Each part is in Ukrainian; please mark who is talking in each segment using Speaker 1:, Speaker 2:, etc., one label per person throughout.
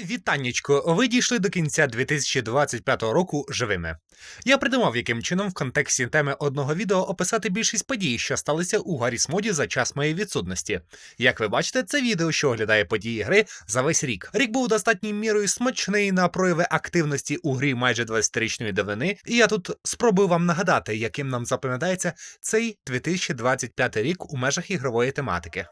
Speaker 1: Вітаннячко, ви дійшли до кінця 2025 року живими. Я придумав, яким чином в контексті теми одного відео описати більшість подій, що сталися у Гарріс Моді за час моєї відсутності. Як ви бачите, це відео, що оглядає події гри за весь рік. Рік був достатньою мірою смачний на прояви активності у грі майже 20-річної давнини, і я тут спробую вам нагадати, яким нам запам'ятається цей 2025 рік у межах ігрової тематики.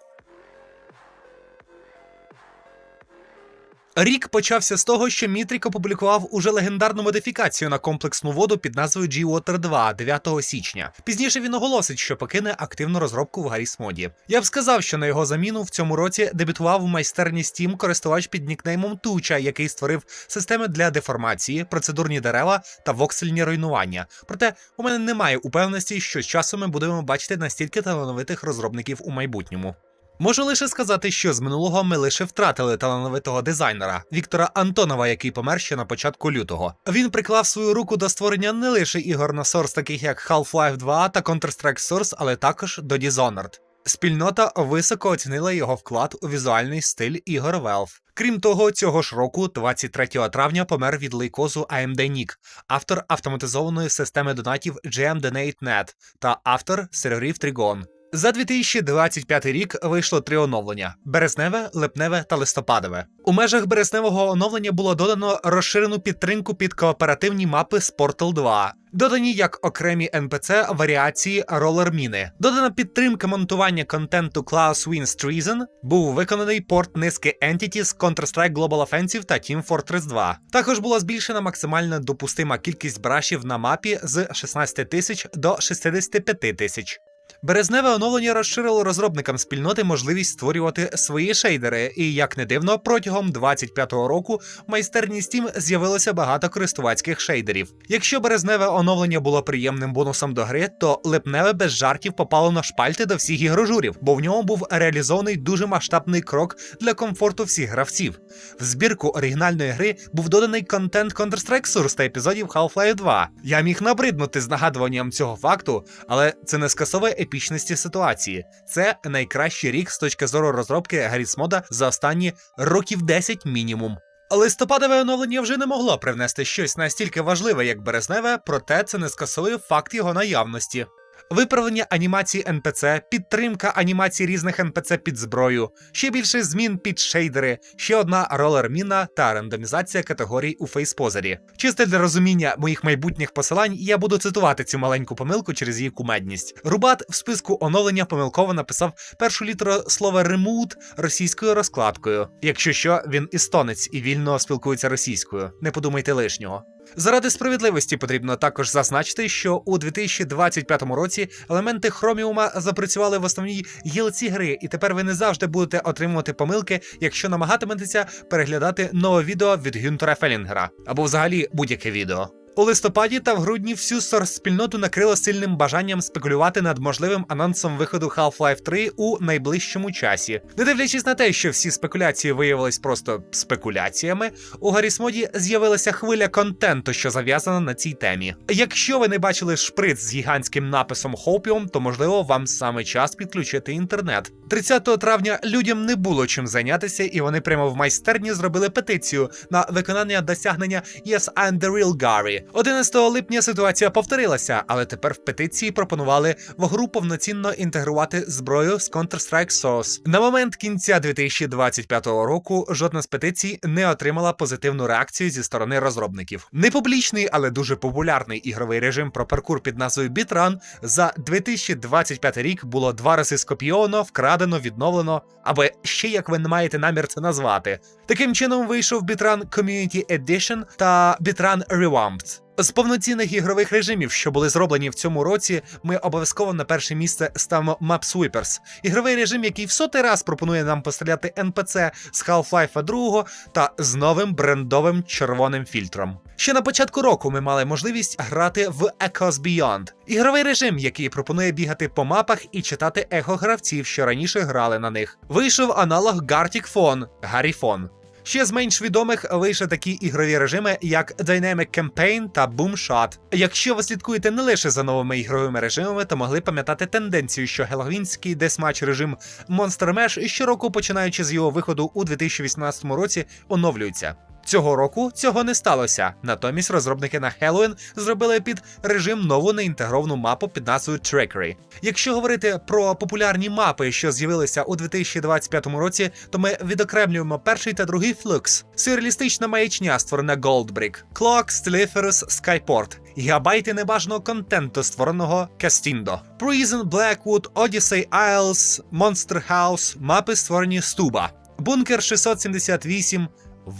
Speaker 1: Рік почався з того, що Мітрік опублікував уже легендарну модифікацію на комплексну воду під назвою G-Water 2 9 січня. Пізніше він оголосить, що покине активну розробку в Гарріс Моді. Я б сказав, що на його заміну в цьому році дебютував в майстерні Steam користувач під нікнеймом Туча, який створив системи для деформації, процедурні дерева та воксельні руйнування. Проте у мене немає упевненості, що з часом ми будемо бачити настільки талановитих розробників у майбутньому. Можу лише сказати, що з минулого ми лише втратили талановитого дизайнера Віктора Антонова, який помер ще на початку лютого. Він приклав свою руку до створення не лише ігор на Source, таких як Half-Life 2 та Counter-Strike Source, але також до Dishonored. Спільнота високо оцінила його вклад у візуальний стиль ігор Valve. Крім того, цього ж року, 23 травня, помер від лейкозу AMD Nick, автор автоматизованої системи донатів GM Donate.net та автор серверів Trigon. За 2025 рік вийшло 3 оновлення – березневе, липневе та листопадове. У межах березневого оновлення було додано розширену підтримку під кооперативні мапи з Portal 2. Додані як окремі NPC варіації ролер-міни. Додана підтримка монтування контенту Klaus Wins Treason. Був виконаний порт низки Entity з Counter-Strike Global Offensive та Team Fortress 2. Також була збільшена максимальна допустима кількість брашів на мапі з 16 тисяч до 65 тисяч. Березневе оновлення розширило розробникам спільноти можливість створювати свої шейдери, і, як не дивно, протягом 25-го року в майстерні Steam з'явилося багато користувацьких шейдерів. Якщо березневе оновлення було приємним бонусом до гри, то липневе без жартів попало на шпальти до всіх ігрожурів, бо в ньому був реалізований дуже масштабний крок для комфорту всіх гравців. В збірку оригінальної гри був доданий контент Counter-Strike Source та епізодів Half-Life 2. Я міг набриднути з нагадуванням цього факту, але це не скасовує епічності ситуації. Це найкращий рік з точки зору розробки Гарріс Мода за останні років 10 мінімум. Листопадове оновлення вже не могло привнести щось настільки важливе, як березневе, проте це не скасує факт його наявності. Виправлення анімації NPC, підтримка анімацій різних NPC під зброю, ще більше змін під шейдери, ще одна ролер-міна та рандомізація категорій у фейспозері. Чисто для розуміння моїх майбутніх посилань я буду цитувати цю маленьку помилку через її кумедність. Рубат в списку оновлення помилково написав першу літеру слова «remote» російською розкладкою. Якщо що, він естонець і вільно спілкується російською. Не подумайте лишнього. Заради справедливості потрібно також зазначити, що у 2025 році елементи Хроміума запрацювали в основній гілці гри, і тепер ви не завжди будете отримувати помилки, якщо намагатиметеся переглядати нове відео від Гюнтера Фелінгера, або взагалі будь-яке відео. У листопаді та в грудні всю Source-спільноту накрило сильним бажанням спекулювати над можливим анонсом виходу Half-Life 3 у найближчому часі. Не дивлячись на те, що всі спекуляції виявились просто спекуляціями, у Гарріс Моді з'явилася хвиля контенту, що зав'язана на цій темі. Якщо ви не бачили шприц з гігантським написом Hopium, то можливо вам саме час підключити інтернет. 30 травня людям не було чим зайнятися, і вони прямо в майстерні зробили петицію на виконання досягнення Yes, I'm the real Gary. 11 липня ситуація повторилася, але тепер в петиції пропонували в гру повноцінно інтегрувати зброю з Counter-Strike Source. На момент кінця 2025 року жодна з петицій не отримала позитивну реакцію зі сторони розробників. Непублічний, але дуже популярний ігровий режим про паркур під назвою BitRun за 2025 рік було 2 рази скопійовано, вкрадено, відновлено, або ще як ви не маєте намір це назвати. Таким чином вийшов BitRun Community Edition та BitRun Revamped. З повноцінних ігрових режимів, що були зроблені в цьому році, ми обов'язково на перше місце ставимо Map Sweepers. Ігровий режим, який в 100-й раз пропонує нам постріляти NPC з Half-Life 2 та з новим брендовим червоним фільтром. Ще на початку року ми мали можливість грати в Echoes Beyond. Ігровий режим, який пропонує бігати по мапах і читати ехо гравців, що раніше грали на них. Вийшов аналог Gartic Phone – Гарріфон. Ще з менш відомих вийшли такі ігрові режими, як Dynamic Campaign та Boom Shot. Якщо ви слідкуєте не лише за новими ігровими режимами, то могли пам'ятати тенденцію, що геловінський десматч режим Monster Mash щороку, починаючи з його виходу у 2018 році, оновлюється. Цього року цього не сталося. Натомість розробники на Halloween зробили під режим нову неінтегровану мапу під назвою Trickery. Якщо говорити про популярні мапи, що з'явилися у 2025 році, то ми відокремлюємо перший та другий Flux, сюрреалістична маячня, створена Goldbrick, Clock, Stelliferous, Skyport, гігабайти небажаного контенту, створеного Castindo, Prison, Blackwood, Odyssey Isles, Monster House, мапи, створені Stuba, Bunker 678,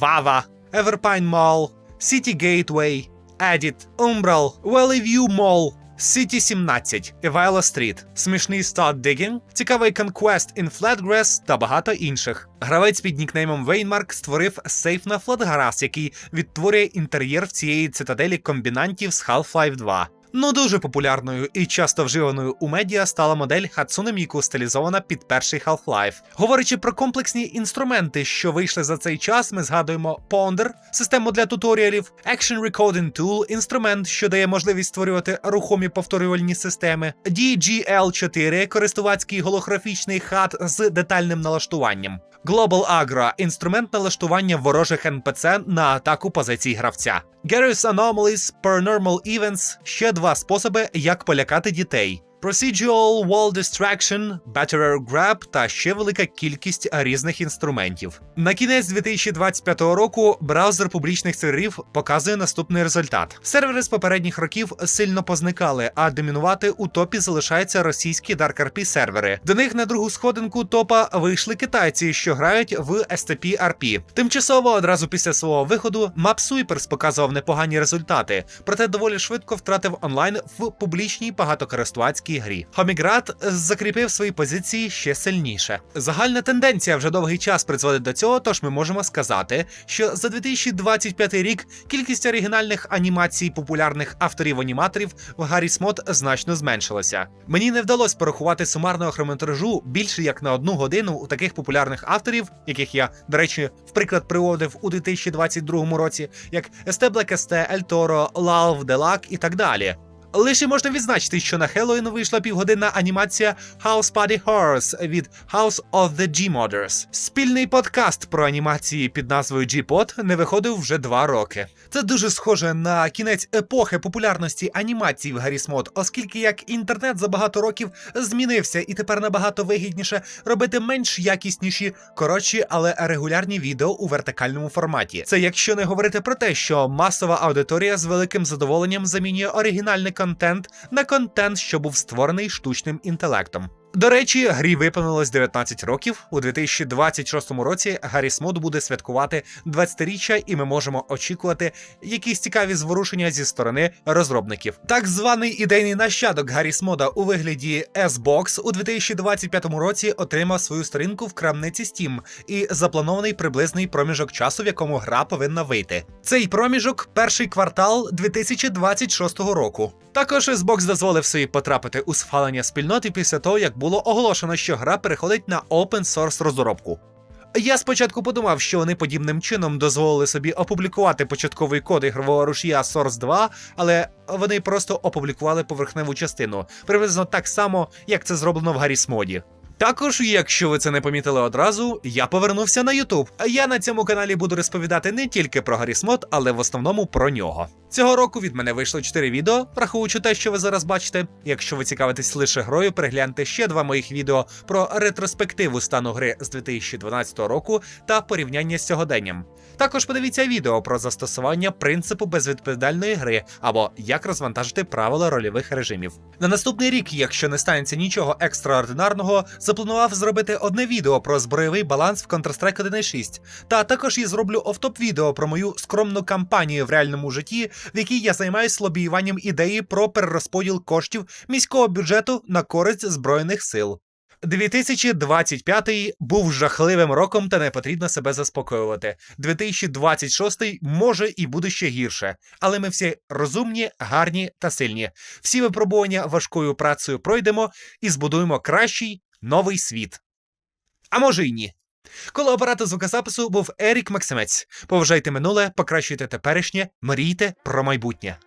Speaker 1: Vava, Everpine Mall, City Gateway, Edit, Umbral, Valley View Mall, City 17, Evila Street, смішний Start Digging, цікавий Conquest in Flatgrass та багато інших. Гравець під нікнеймом Вейнмарк створив сейф на Flatgrass, який відтворює інтер'єр в цієї цитаделі комбінантів з Half-Life 2. Ну дуже популярною і часто вживаною у медіа стала модель Hatsune Miku, стилізована під перший Half-Life. Говорячи про комплексні інструменти, що вийшли за цей час, ми згадуємо Ponder, систему для туторіалів, Action Recording Tool, інструмент, що дає можливість створювати рухомі повторювальні системи, DGL4, користувацький голографічний хат з детальним налаштуванням, Global Aggro – інструмент налаштування ворожих NPC на атаку позицій гравця. Garrus Anomalies, Paranormal Events – ще два способи, як полякати дітей. Procedural Wall Distraction, Batterer Grab та ще велика кількість різних інструментів. На кінець 2025 року браузер публічних серверів показує наступний результат. Сервери з попередніх років сильно позникали, а домінувати у топі залишаються російські Dark RP сервери. До них на другу сходинку топа вийшли китайці, що грають в STP RP. Тимчасово одразу після свого виходу MapSweepers показував непогані результати, проте доволі швидко втратив онлайн в публічній багатокористувацькій грі. Хоміград закріпив свої позиції ще сильніше. Загальна тенденція вже довгий час призводить до цього, тож ми можемо сказати, що за 2025 рік кількість оригінальних анімацій популярних авторів-аніматорів в Garry's Mod значно зменшилася. Мені не вдалося порахувати сумарного хронометражу більше як на 1 годину у таких популярних авторів, яких я, до речі, в приклад приводив у 2022 році, як Esteble Caste, El Toro, Love, Delac і так далі. Лише можна відзначити, що на Halloween вийшла півгодинна анімація House Party Horrors від House of the G-Modders. Спільний подкаст про анімації під назвою G-Pod не виходив вже 2 роки. Це дуже схоже на кінець епохи популярності анімацій в Garry's Mod, оскільки як інтернет за багато років змінився і тепер набагато вигідніше робити менш якісніші, коротші, але регулярні відео у вертикальному форматі. Це якщо не говорити про те, що масова аудиторія з великим задоволенням замінює оригінальний контент на контент, що був створений штучним інтелектом. До речі, грі виповнилось 19 років. У 2026 році Garry's Mod буде святкувати 20-річчя, і ми можемо очікувати якісь цікаві зворушення зі сторони розробників. Так званий ідейний нащадок Garry's Mod у вигляді S-Box у 2025 році отримав свою сторінку в крамниці Steam і запланований приблизний проміжок часу, в якому гра повинна вийти. Цей проміжок – перший квартал 2026 року. Також S-Box дозволив собі потрапити у схвалення спільноти після того, як було оголошено, що гра переходить на open-source розробку. Я спочатку подумав, що вони подібним чином дозволили собі опублікувати початковий код ігрового рушія Source 2, але вони просто опублікували поверхневу частину, приблизно так само, як це зроблено в Garry's Mod. Також, якщо ви це не помітили одразу, я повернувся на YouTube. Я на цьому каналі буду розповідати не тільки про Garry's Mod, але в основному про нього. Цього року від мене вийшло 4 відео, враховуючи те, що ви зараз бачите. Якщо ви цікавитесь лише грою, перегляньте ще 2 моїх відео про ретроспективу стану гри з 2012 року та порівняння з сьогоденням. Також подивіться відео про застосування принципу безвідповідальної гри або як розвантажити правила рольових режимів. На наступний рік, якщо не станеться нічого екстраординарного, запланував зробити одне відео про збройовий баланс в Counter-Strike 1.6. Та також я зроблю офтоп відео про мою скромну кампанію в реальному житті, в якій я займаюсь лобіюванням ідеї про перерозподіл коштів міського бюджету на користь Збройних сил. 2025 був жахливим роком, та не потрібно себе заспокоювати. 2026 може і буде ще гірше. Але ми всі розумні, гарні та сильні. Всі випробування важкою працею пройдемо і збудуємо кращий новий світ. А може й ні. Коло апарату звукозапису був Ерік Максимець. Поважайте минуле, покращуйте теперішнє, мрійте про майбутнє.